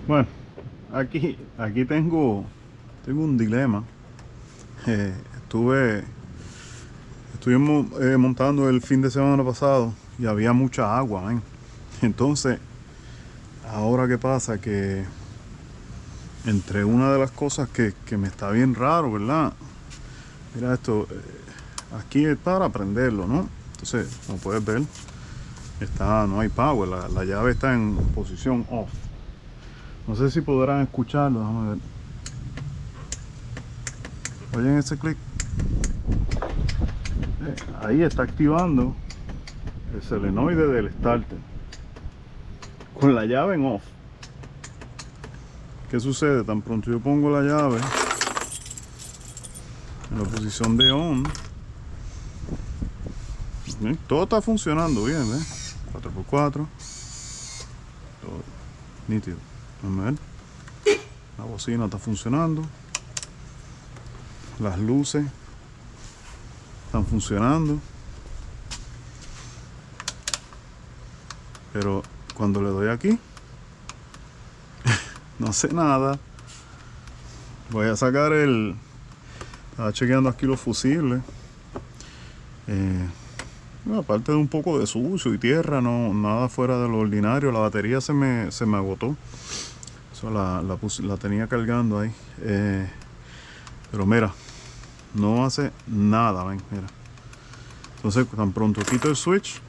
Bueno, aquí tengo un dilema. Eh, estuve montando el fin de semana pasado y había mucha agua, man. Entonces, ahora qué pasa que entre una de las cosas que me está bien raro, ¿verdad? Mira esto, aquí es para prenderlo, ¿no? Entonces, como puedes ver, no hay power, la llave está en posición off. No sé si podrán escucharlo, déjame ver. Oyen ese clic. Ahí está activando el solenoide del starter con la llave en off. ¿Qué sucede? Tan pronto yo pongo la llave en la posición de on, todo está funcionando bien, ¿ves? 4x4, todo nítido. Vamos a ver. La bocina está funcionando, las luces están funcionando, pero cuando le doy aquí no hace nada. Voy a sacar estaba chequeando aquí los fusibles. Bueno, aparte de un poco de sucio y tierra, no nada fuera de lo ordinario. La batería se me agotó. Eso la tenía cargando ahí. Pero mira, no hace nada, ven, mira. Entonces, tan pronto quito el switch.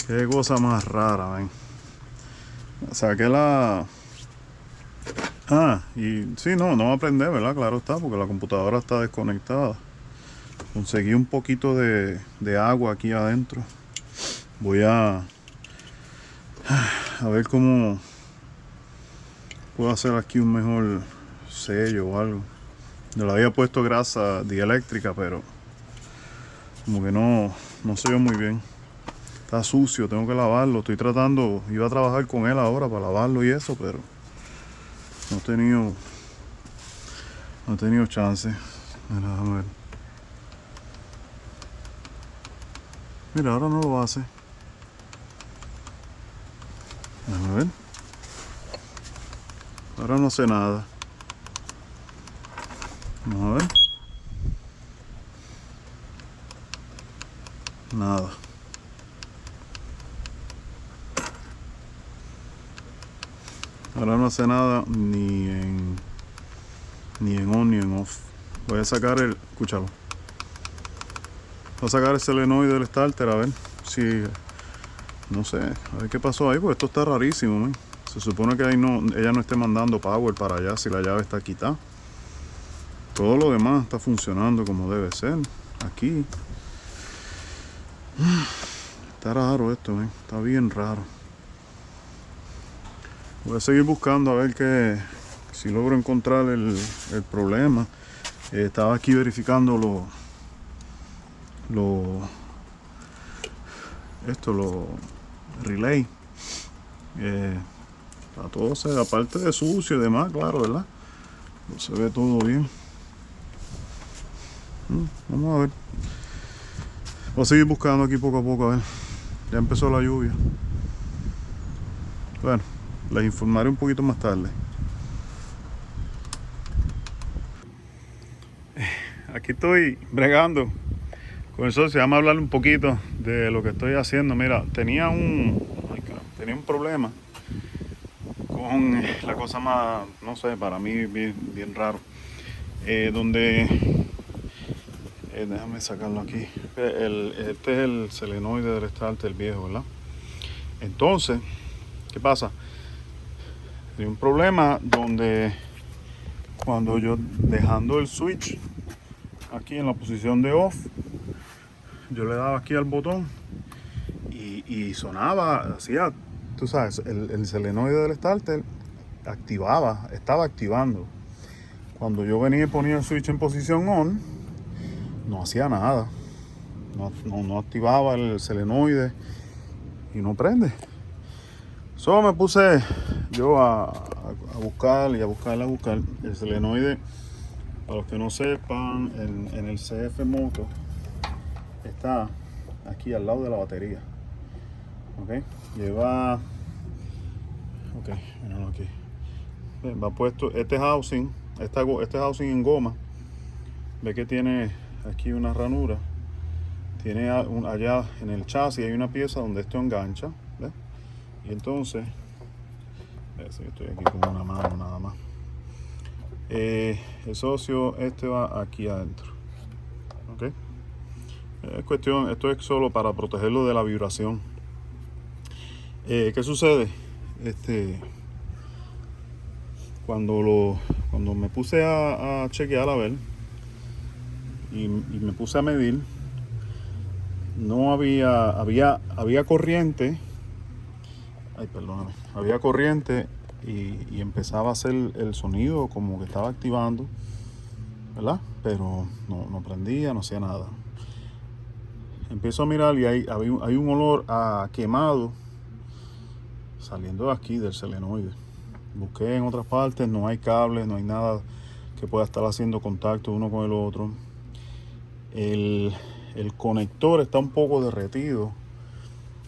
Qué cosa más rara, ven. Saqué la... y sí, no va a prender, ¿verdad? Claro está, porque la computadora está desconectada. Conseguí un poquito de agua aquí adentro. Voy a ver cómo puedo hacer aquí un mejor sello o algo. Yo le había puesto grasa dieléctrica, pero como que no se ve muy bien. Está sucio, tengo que lavarlo. Estoy tratando, iba a trabajar con él ahora para lavarlo y eso, pero no he tenido chance. Mira, déjame ver. Mira, ahora no lo hace. Déjame ver. Ahora no hace nada. Vamos a ver. Nada. Ahora no hace nada ni en on ni en off. Voy a sacar escúchalo. Voy a sacar el solenoide del starter a ver si, no sé, a ver qué pasó ahí, porque esto está rarísimo, man. Se supone que ahí ella no esté mandando power para allá si la llave está quitada. Todo lo demás está funcionando como debe ser. Aquí. Está raro esto, man. Está bien raro. Voy a seguir buscando a ver si logro encontrar el problema. Estaba aquí verificando los relay. Está todo, aparte de sucio y demás, claro, ¿verdad? No se ve todo bien. Vamos a ver. Voy a seguir buscando aquí poco a poco, a ver. Ya empezó la lluvia. Bueno, les informaré un poquito más tarde. Aquí estoy bregando con el socio. Vamos a hablar un poquito de lo que estoy haciendo. Mira, tenía un problema con la cosa más, no sé, para mí bien raro. Déjame sacarlo aquí. Este es el solenoide del starter, el viejo, ¿verdad? Entonces, ¿qué pasa? Tenía un problema donde cuando yo dejando el switch aquí en la posición de off, yo le daba aquí al botón y sonaba, hacía, tú sabes, el solenoide del starter estaba activando. Cuando yo venía y ponía el switch en posición on, no hacía nada. No activaba el solenoide y no prende. Solo me puse yo a buscar el solenoide. Para los que no sepan, en el CF Moto está aquí al lado de la batería. Ok, lleva, ok, míralo aquí. Va puesto este housing, este housing en goma. Ve que tiene aquí una ranura. Tiene allá en el chasis hay una pieza donde esto engancha, ¿ves? Y entonces, estoy aquí con una mano nada más. El socio este va aquí adentro. ¿Ok? Es cuestión, esto es solo para protegerlo de la vibración. ¿Qué sucede? Cuando me puse a chequear a ver y me puse a medir, no había corriente. Ay, perdóname. Había corriente y empezaba a hacer el sonido como que estaba activando, ¿verdad? Pero no prendía, no hacía nada. Empiezo a mirar y hay un olor a quemado saliendo de aquí del solenoide. Busqué en otras partes, no hay cables, no hay nada que pueda estar haciendo contacto uno con el otro. El conector está un poco derretido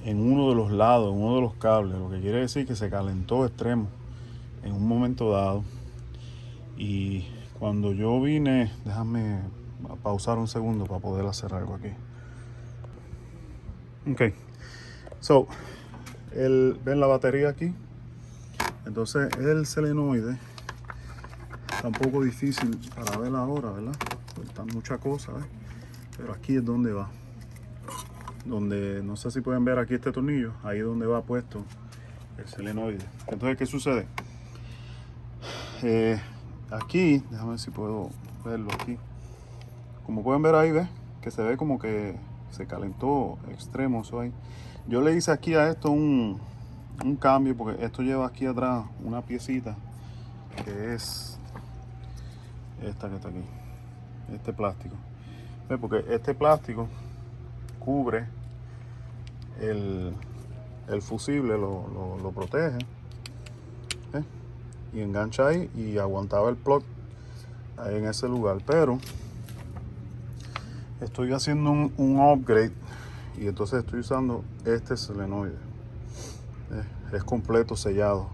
en uno de los lados, en uno de los cables, lo que quiere decir que se calentó extremo en un momento dado. Y cuando yo vine, déjame pausar un segundo para poder hacer algo aquí. Ok, so, ven la batería aquí. Entonces el solenoide está un poco difícil para ver ahora, ¿verdad? Faltan muchas cosas, ¿ves? Pero aquí es donde va. Donde, no sé si pueden ver aquí este tornillo, ahí es donde va puesto el solenoide. Entonces, ¿qué sucede? Aquí, déjame ver si puedo verlo aquí. Como pueden ver ahí, ¿ves? Que se ve como que se calentó extremo eso ahí. Yo le hice aquí a esto un cambio, porque esto lleva aquí atrás una piecita que es esta que está aquí, este plástico. ¿Ves? Porque este plástico cubre el fusible, lo protege, ¿eh? Y engancha ahí y aguantaba el plug ahí en ese lugar. Pero estoy haciendo un upgrade y entonces estoy usando este solenoide. Es completo sellado.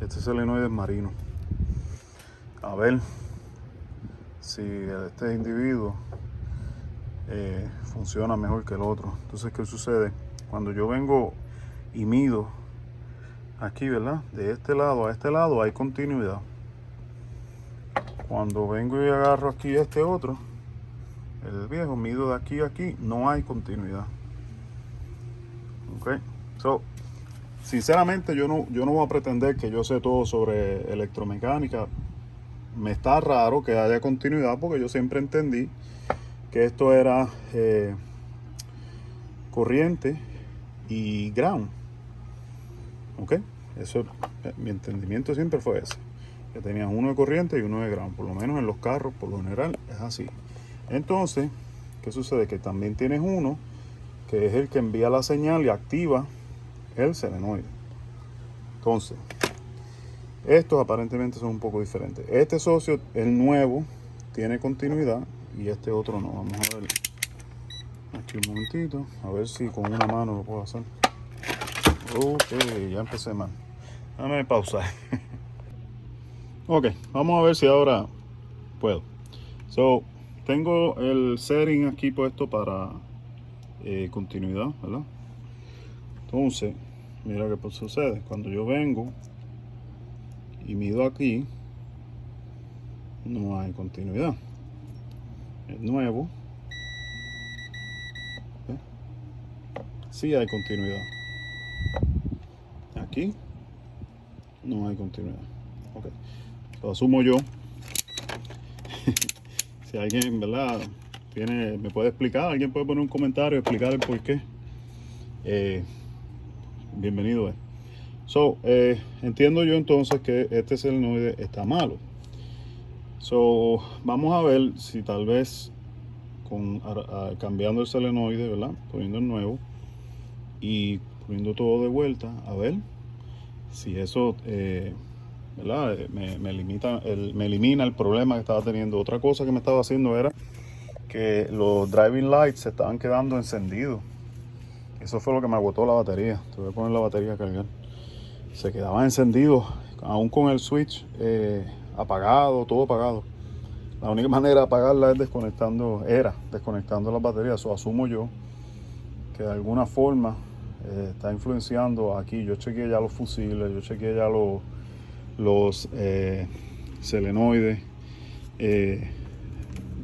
Este solenoide es marino. A ver si este individuo funciona mejor que el otro. Entonces, ¿qué sucede? Cuando yo vengo y mido aquí, ¿verdad? De este lado a este lado hay continuidad. Cuando vengo y agarro aquí este otro, el viejo, mido de aquí a aquí, no hay continuidad. Ok, so, sinceramente yo no voy a pretender que yo sé todo sobre electromecánica. Me está raro que haya continuidad porque yo siempre entendí que esto era corriente y ground. Ok, eso, mi entendimiento siempre fue ese, que tenías uno de corriente y uno de ground, por lo menos en los carros, por lo general es así. Entonces, ¿qué sucede? Que también tienes uno que es el que envía la señal y activa el solenoide. Entonces, estos aparentemente son un poco diferentes. Este socio, el nuevo, tiene continuidad y este otro no. Vamos a ver aquí un momentito, a ver si con una mano lo puedo hacer. Ok, ya empecé mal. Déjame pausar. Ok, vamos a ver si ahora puedo. So, tengo el setting aquí puesto para continuidad, ¿verdad? Entonces, mira qué sucede. Cuando yo vengo y mido aquí, no hay continuidad. El nuevo, ¿ves? Sí hay continuidad. Aquí no hay continuidad. Ok, lo asumo yo. Si alguien, ¿verdad? Me puede explicar, alguien puede poner un comentario y explicar el por qué. Bienvenido. So, entiendo yo entonces que este solenoide está malo. So, vamos a ver si tal vez cambiando el solenoide, ¿verdad? Poniendo el nuevo y poniendo todo de vuelta, a ver si eso, ¿verdad? Me elimina el problema que estaba teniendo. Otra cosa que me estaba haciendo era que los driving lights se estaban quedando encendidos Eso fue lo que me agotó la batería. Tuve que poner la batería a cargar. Se quedaba encendido, aún con el switch apagado, todo apagado. La única manera de apagarla es desconectando las baterías. O asumo yo que de alguna forma está influenciando aquí. Yo chequeé ya los fusibles, yo chequeé ya los selenoides,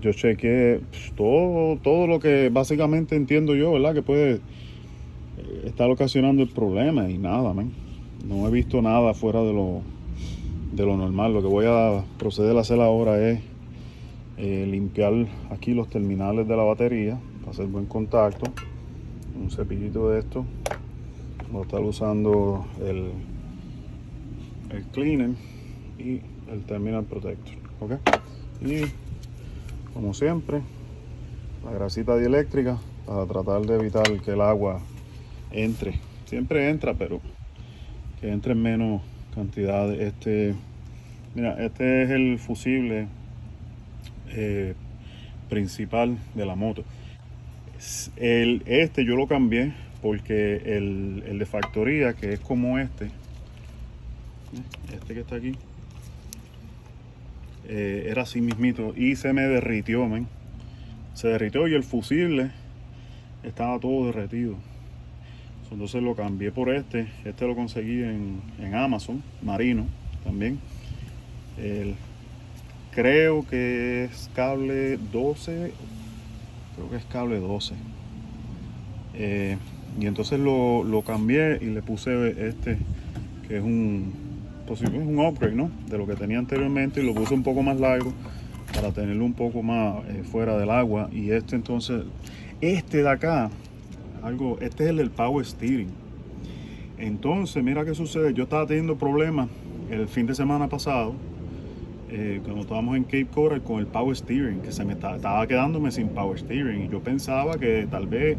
yo chequeé todo lo que básicamente entiendo yo, ¿verdad? Que puede estar ocasionando el problema y nada, man. No he visto nada fuera de lo normal. Lo que voy a proceder a hacer ahora es limpiar aquí los terminales de la batería para hacer buen contacto. Un cepillito de esto. Voy a estar usando el cleaner y el terminal protector, ¿ok? Y como siempre, la grasita dieléctrica para tratar de evitar que el agua entre. Siempre entra, pero que entre en menos cantidad. Mira, este es el fusible principal de la moto. Este yo lo cambié porque el de factoría, que es como este que está aquí, era así mismito y se me derritió, man. Se derritió y el fusible estaba todo derretido. Entonces lo cambié por este lo conseguí en Amazon, marino también. Creo que es cable 12, creo que es cable 12. Y entonces lo cambié y le puse este, que es es un upgrade, ¿no? De lo que tenía anteriormente, y lo puse un poco más largo para tenerlo un poco más fuera del agua. Y entonces, este de acá, este es el del power steering. Entonces, mira qué sucede. Yo estaba teniendo problemas el fin de semana pasado, cuando estábamos en Cape Coral, con el power steering, que estaba quedándome sin power steering. Y yo pensaba que tal vez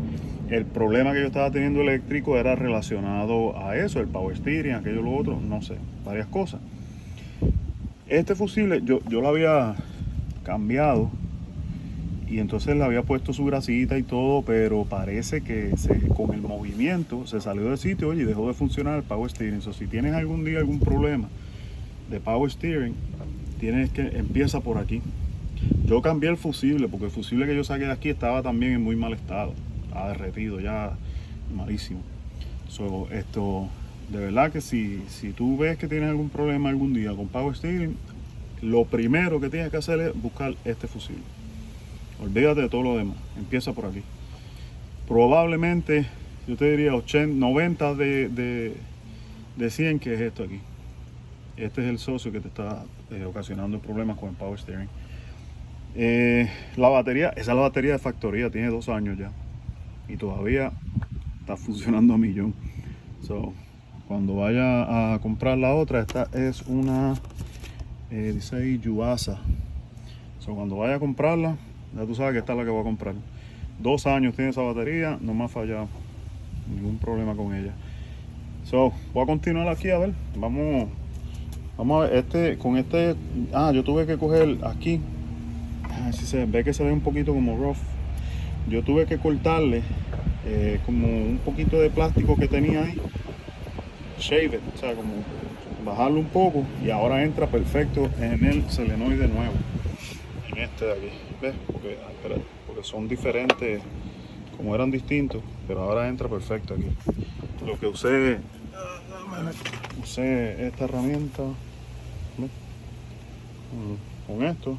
el problema que yo estaba teniendo eléctrico era relacionado a eso, el power steering, aquello, lo otro, no sé, varias cosas. Este fusible yo lo había cambiado y entonces le había puesto su grasita y todo, pero parece que con el movimiento se salió del sitio, oye, y dejó de funcionar el power steering. So, si tienes algún día algún problema de power steering, empieza por aquí. Yo cambié el fusible porque el fusible que yo saqué de aquí estaba también en muy mal estado, estaba derretido ya, malísimo. So, de verdad que si tú ves que tienes algún problema algún día con power steering, lo primero que tienes que hacer es buscar este fusible. Olvídate de todo lo demás, empieza por aquí. Probablemente yo te diría 80, 90 de 100 que es esto aquí. Este es el socio que te está ocasionando problemas con el power steering. La batería, esa es la batería de factoría, tiene 2 años ya y todavía está funcionando a millón. So, cuando vaya a comprar la otra, esta es una dice ahí Yuasa. So, cuando vaya a comprarla, ya tú sabes que esta es la que voy a comprar. 2 años tiene esa batería, no me ha fallado, ningún problema con ella. So, voy a continuar aquí, a ver, vamos a ver, yo tuve que coger aquí, si se ve que se ve un poquito como rough, yo tuve que cortarle como un poquito de plástico que tenía ahí, shave it, o sea, como bajarlo un poco, y ahora entra perfecto en el selenoide nuevo, en este de aquí, ¿ves? Porque son diferentes, como eran distintos, pero ahora entra perfecto aquí. Lo que usé esta herramienta, ¿ves? Con esto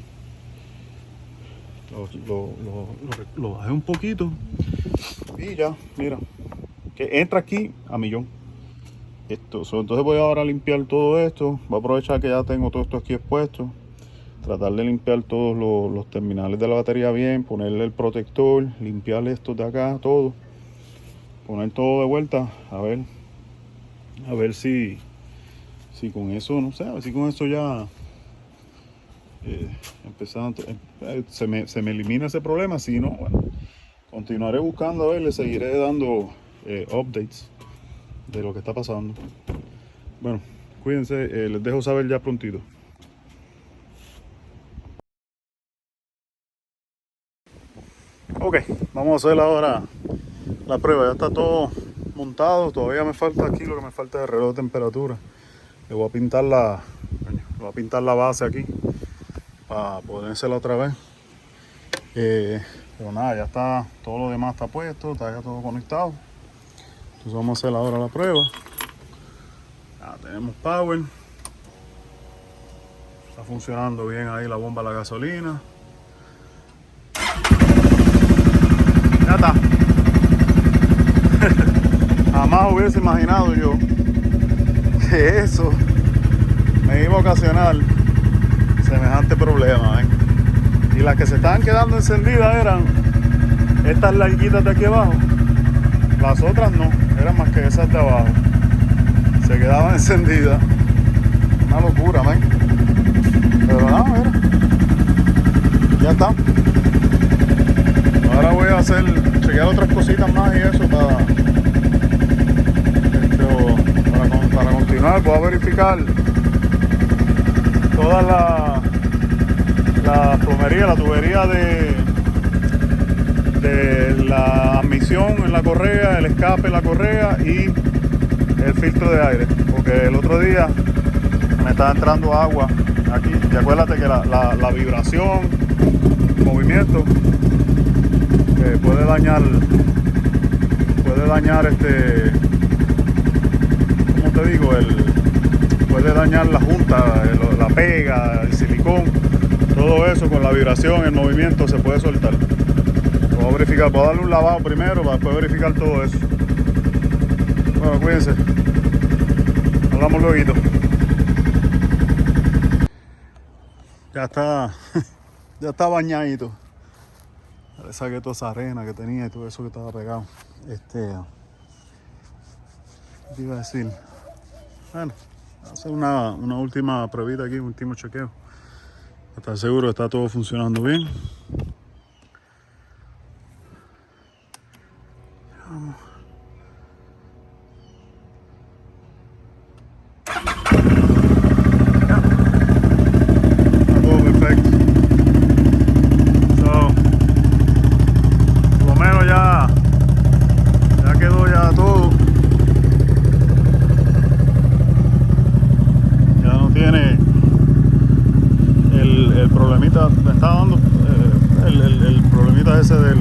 lo bajé un poquito y ya, mira, que entra aquí a millón. Entonces voy ahora a limpiar todo esto. Voy a aprovechar que ya tengo todo esto aquí expuesto, tratar de limpiar todos los terminales de la batería bien, ponerle el protector, limpiar estos de acá, todo, poner todo de vuelta, a ver si con eso, no sé, a ver si con eso ya empezando, se me elimina ese problema. Si no, bueno, continuaré buscando, a ver, le seguiré dando updates de lo que está pasando. Bueno, cuídense, les dejo saber ya prontito. Ok, vamos a hacer ahora la prueba. Ya está todo montado. Todavía me falta aquí, lo que me falta es el reloj de temperatura. Le voy a pintar la base aquí para ponérsela otra vez. Pero nada, ya está, todo lo demás está puesto, está ya todo conectado. Entonces vamos a hacer ahora la prueba. Ya tenemos power. Está funcionando bien ahí la bomba de la gasolina. Ya está. Jamás hubiese imaginado yo que eso me iba a ocasionar semejante problema, ¿ven? Y las que se estaban quedando encendidas eran estas larguitas de aquí abajo. Las otras no, eran más que esas de abajo. Se quedaban encendidas. Una locura, ¿ven? Pero nada, mira. Ya está. Ahora voy a chequear otras cositas más y eso para continuar. Voy a verificar toda la plomería, la tubería de la admisión en la correa, el escape en la correa y el filtro de aire, porque el otro día me estaba entrando agua aquí y acuérdate que la vibración, el movimiento puede dañar ¿cómo te digo? Puede dañar la junta, la pega, el silicón, todo eso con la vibración, el movimiento se puede soltar. Voy a verificar, voy a darle un lavado primero para después verificar todo eso. Bueno, cuídense. Hablamos luego. Ya está, ya está bañadito. Le saqué toda esa arena que tenía y todo eso que estaba pegado. ¿Qué te iba a decir? Bueno, voy a hacer una última pruebita aquí, un último chequeo. Para estar seguro que está todo funcionando bien. Vamos. Está todo perfecto. Por lo menos ya quedó ya todo. Ya no tiene el problemita, me está dando el problemita ese del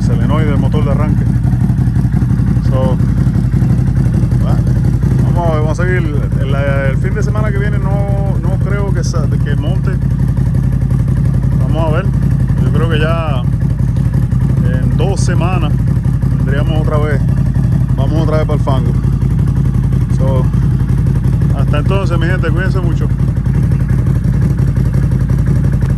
solenoide del motor de arranque. Vamos a seguir. El fin de semana que viene no creo que monte. Vamos a ver. Yo creo que ya en 2 semanas vendríamos otra vez. Vamos otra vez para el fango. Hasta entonces, mi gente, cuídense mucho.